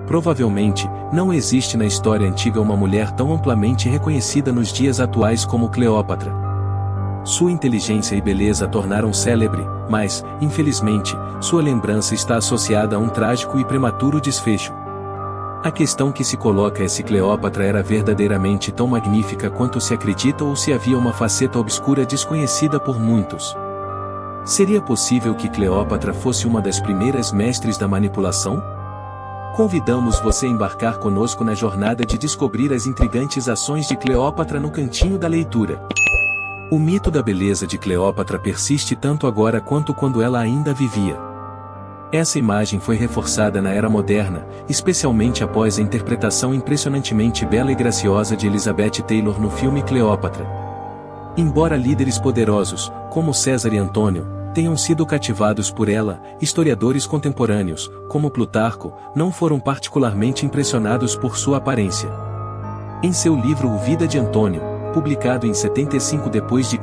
Provavelmente, não existe na história antiga uma mulher tão amplamente reconhecida nos dias atuais como Cleópatra. Sua inteligência e beleza a tornaram célebre, mas, infelizmente, sua lembrança está associada a um trágico e prematuro desfecho. A questão que se coloca é se Cleópatra era verdadeiramente tão magnífica quanto se acredita ou se havia uma faceta obscura desconhecida por muitos. Seria possível que Cleópatra fosse uma das primeiras mestres da manipulação? Convidamos você a embarcar conosco na jornada de descobrir as intrigantes ações de Cleópatra no cantinho da leitura. O mito da beleza de Cleópatra persiste tanto agora quanto quando ela ainda vivia. Essa imagem foi reforçada na Era Moderna, especialmente após a interpretação impressionantemente bela e graciosa de Elizabeth Taylor no filme Cleópatra. Embora líderes poderosos, como César e Antônio, tenham sido cativados por ela, historiadores contemporâneos, como Plutarco, não foram particularmente impressionados por sua aparência. Em seu livro O Vida de Antônio, publicado em 75 d.C.,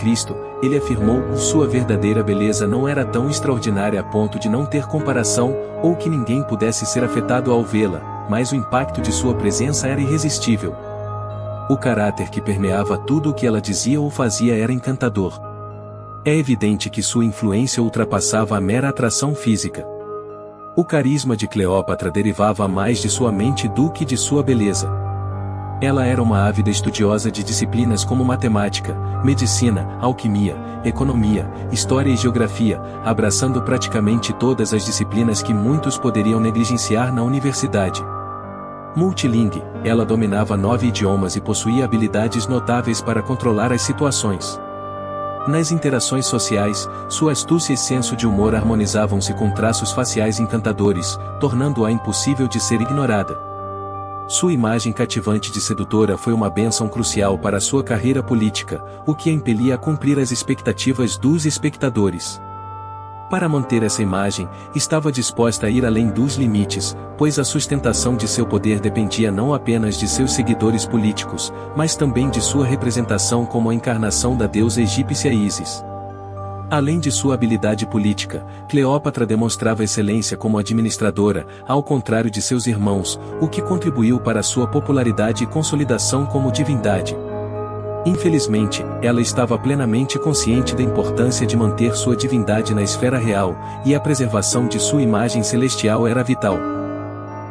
ele afirmou que sua verdadeira beleza não era tão extraordinária a ponto de não ter comparação, ou que ninguém pudesse ser afetado ao vê-la, mas o impacto de sua presença era irresistível. O caráter que permeava tudo o que ela dizia ou fazia era encantador. É evidente que sua influência ultrapassava a mera atração física. O carisma de Cleópatra derivava mais de sua mente do que de sua beleza. Ela era uma ávida estudiosa de disciplinas como matemática, medicina, alquimia, economia, história e geografia, abraçando praticamente todas as disciplinas que muitos poderiam negligenciar na universidade. Multilingue, ela dominava 9 idiomas e possuía habilidades notáveis para controlar as situações. Nas interações sociais, sua astúcia e senso de humor harmonizavam-se com traços faciais encantadores, tornando-a impossível de ser ignorada. Sua imagem cativante de sedutora foi uma bênção crucial para sua carreira política, o que a impelia a cumprir as expectativas dos espectadores. Para manter essa imagem, estava disposta a ir além dos limites, pois a sustentação de seu poder dependia não apenas de seus seguidores políticos, mas também de sua representação como a encarnação da deusa egípcia Ísis. Além de sua habilidade política, Cleópatra demonstrava excelência como administradora, ao contrário de seus irmãos, o que contribuiu para sua popularidade e consolidação como divindade. Infelizmente, ela estava plenamente consciente da importância de manter sua divindade na esfera real, e a preservação de sua imagem celestial era vital.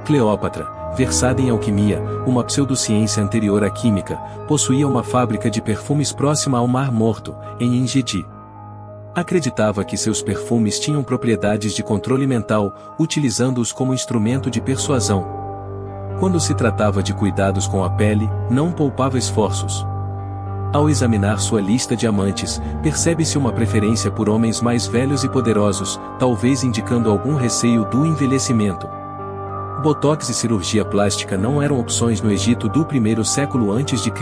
Cleópatra, versada em alquimia, uma pseudociência anterior à química, possuía uma fábrica de perfumes próxima ao Mar Morto, em Engedi. Acreditava que seus perfumes tinham propriedades de controle mental, utilizando-os como instrumento de persuasão. Quando se tratava de cuidados com a pele, não poupava esforços. Ao examinar sua lista de amantes, percebe-se uma preferência por homens mais velhos e poderosos, talvez indicando algum receio do envelhecimento. Botox e cirurgia plástica não eram opções no Egito do primeiro século a.C.,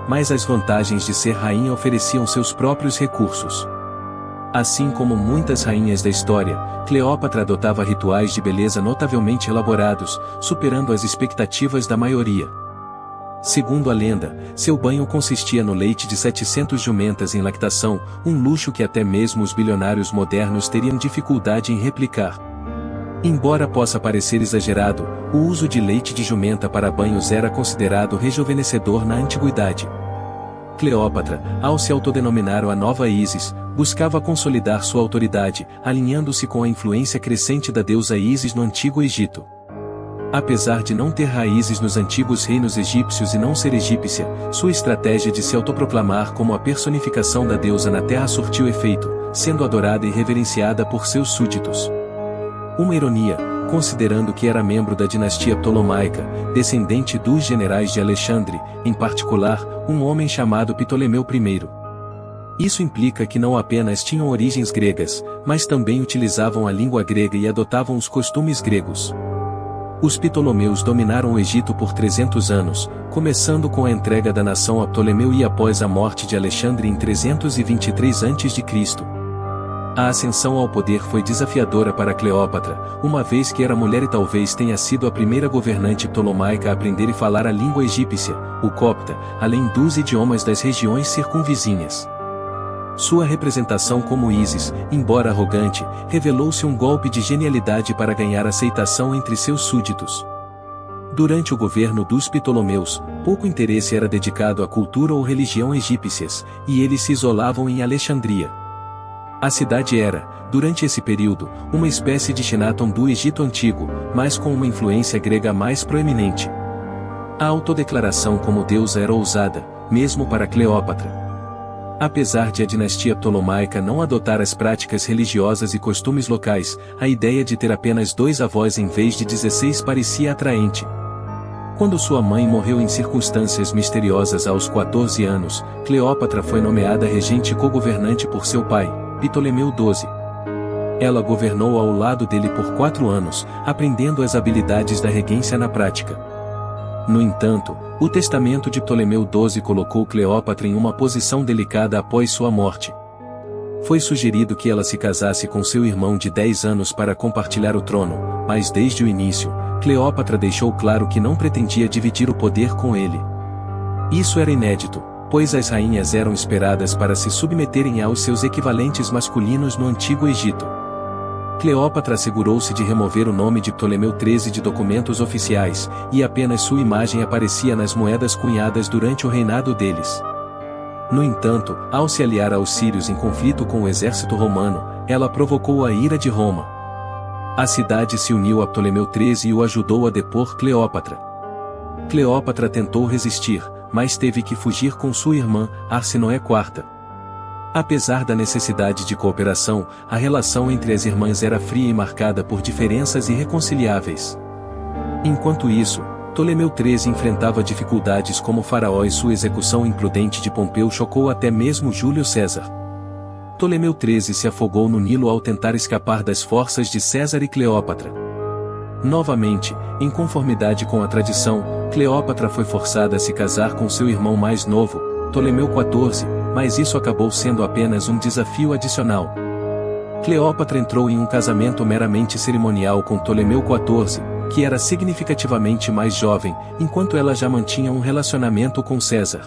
mas as vantagens de ser rainha ofereciam seus próprios recursos. Assim como muitas rainhas da história, Cleópatra adotava rituais de beleza notavelmente elaborados, superando as expectativas da maioria. Segundo a lenda, seu banho consistia no leite de 700 jumentas em lactação, um luxo que até mesmo os bilionários modernos teriam dificuldade em replicar. Embora possa parecer exagerado, o uso de leite de jumenta para banhos era considerado rejuvenescedor na antiguidade. Cleópatra, ao se autodenominar a nova Ísis, buscava consolidar sua autoridade, alinhando-se com a influência crescente da deusa Ísis no Antigo Egito. Apesar de não ter raízes nos antigos reinos egípcios e não ser egípcia, sua estratégia de se autoproclamar como a personificação da deusa na terra surtiu efeito, sendo adorada e reverenciada por seus súditos. Uma ironia, considerando que era membro da dinastia Ptolomaica, descendente dos generais de Alexandre, em particular, um homem chamado Ptolemeu I. Isso implica que não apenas tinham origens gregas, mas também utilizavam a língua grega e adotavam os costumes gregos. Os Ptolomeus dominaram o Egito por 300 anos, começando com a entrega da nação a Ptolemeu e após a morte de Alexandre em 323 a.C. A ascensão ao poder foi desafiadora para Cleópatra, uma vez que era mulher e talvez tenha sido a primeira governante ptolomaica a aprender e falar a língua egípcia, o copta, além dos idiomas das regiões circunvizinhas. Sua representação como Ísis, embora arrogante, revelou-se um golpe de genialidade para ganhar aceitação entre seus súditos. Durante o governo dos Ptolomeus, pouco interesse era dedicado à cultura ou religião egípcias, e eles se isolavam em Alexandria. A cidade era, durante esse período, uma espécie de Xenaton do Egito Antigo, mas com uma influência grega mais proeminente. A autodeclaração como deusa era ousada, mesmo para Cleópatra. Apesar de a dinastia ptolomaica não adotar as práticas religiosas e costumes locais, a ideia de ter apenas 2 avós em vez de 16 parecia atraente. Quando sua mãe morreu em circunstâncias misteriosas aos 14 anos, Cleópatra foi nomeada regente co-governante por seu pai, Ptolemeu XII. Ela governou ao lado dele por 4 anos, aprendendo as habilidades da regência na prática. No entanto, o testamento de Ptolemeu XII colocou Cleópatra em uma posição delicada após sua morte. Foi sugerido que ela se casasse com seu irmão de 10 anos para compartilhar o trono, mas desde o início, Cleópatra deixou claro que não pretendia dividir o poder com ele. Isso era inédito, pois as rainhas eram esperadas para se submeterem aos seus equivalentes masculinos no Antigo Egito. Cleópatra assegurou-se de remover o nome de Ptolemeu XIII de documentos oficiais, e apenas sua imagem aparecia nas moedas cunhadas durante o reinado deles. No entanto, ao se aliar aos sírios em conflito com o exército romano, ela provocou a ira de Roma. A cidade se uniu a Ptolemeu XIII e o ajudou a depor Cleópatra. Cleópatra tentou resistir, mas teve que fugir com sua irmã, Arsinoé IV. Apesar da necessidade de cooperação, a relação entre as irmãs era fria e marcada por diferenças irreconciliáveis. Enquanto isso, Ptolemeu XIII enfrentava dificuldades como Faraó e sua execução imprudente de Pompeu chocou até mesmo Júlio César. Ptolemeu XIII se afogou no Nilo ao tentar escapar das forças de César e Cleópatra. Novamente, em conformidade com a tradição, Cleópatra foi forçada a se casar com seu irmão mais novo, Ptolemeu XIV, mas isso acabou sendo apenas um desafio adicional. Cleópatra entrou em um casamento meramente cerimonial com Ptolemeu XIV, que era significativamente mais jovem, enquanto ela já mantinha um relacionamento com César.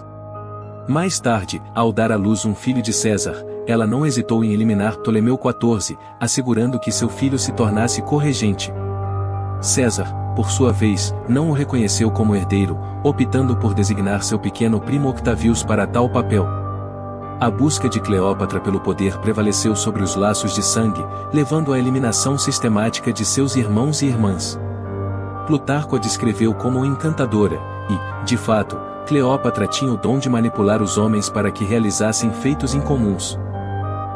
Mais tarde, ao dar à luz um filho de César, ela não hesitou em eliminar Ptolemeu XIV, assegurando que seu filho se tornasse corregente. César, por sua vez, não o reconheceu como herdeiro, optando por designar seu pequeno primo Octavius para tal papel. A busca de Cleópatra pelo poder prevaleceu sobre os laços de sangue, levando à eliminação sistemática de seus irmãos e irmãs. Plutarco a descreveu como encantadora, e, de fato, Cleópatra tinha o dom de manipular os homens para que realizassem feitos incomuns.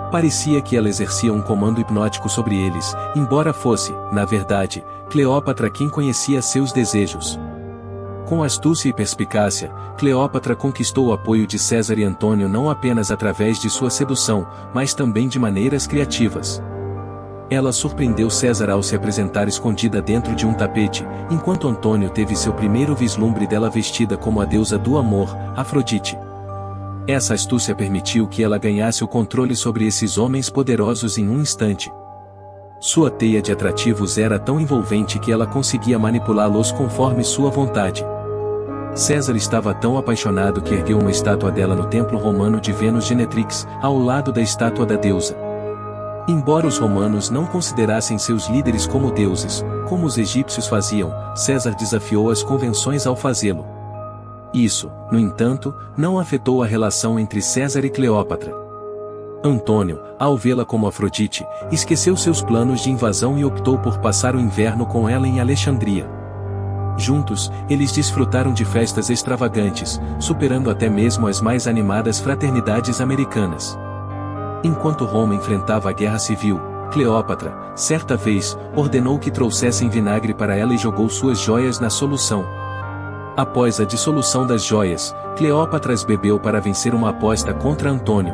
Parecia que ela exercia um comando hipnótico sobre eles, embora fosse, na verdade, Cleópatra quem conhecia seus desejos. Com astúcia e perspicácia, Cleópatra conquistou o apoio de César e Antônio não apenas através de sua sedução, mas também de maneiras criativas. Ela surpreendeu César ao se apresentar escondida dentro de um tapete, enquanto Antônio teve seu primeiro vislumbre dela vestida como a deusa do amor, Afrodite. Essa astúcia permitiu que ela ganhasse o controle sobre esses homens poderosos em um instante. Sua teia de atrativos era tão envolvente que ela conseguia manipulá-los conforme sua vontade. César estava tão apaixonado que ergueu uma estátua dela no templo romano de Vênus Genetrix, ao lado da estátua da deusa. Embora os romanos não considerassem seus líderes como deuses, como os egípcios faziam, César desafiou as convenções ao fazê-lo. Isso, no entanto, não afetou a relação entre César e Cleópatra. Antônio, ao vê-la como Afrodite, esqueceu seus planos de invasão e optou por passar o inverno com ela em Alexandria. Juntos, eles desfrutaram de festas extravagantes, superando até mesmo as mais animadas fraternidades americanas. Enquanto Roma enfrentava a guerra civil, Cleópatra, certa vez, ordenou que trouxessem vinagre para ela e jogou suas joias na solução. Após a dissolução das joias, Cleópatra as bebeu para vencer uma aposta contra Antônio.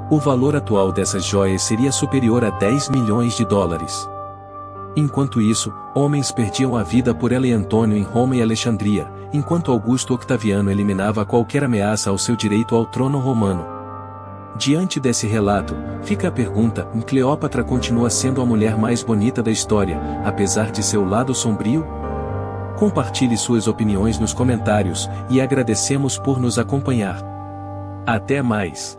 O valor atual dessas joias seria superior a 10 milhões de dólares. Enquanto isso, homens perdiam a vida por ela e Antônio em Roma e Alexandria, enquanto Augusto Octaviano eliminava qualquer ameaça ao seu direito ao trono romano. Diante desse relato, fica a pergunta: Cleópatra continua sendo a mulher mais bonita da história, apesar de seu lado sombrio? Compartilhe suas opiniões nos comentários, e agradecemos por nos acompanhar. Até mais!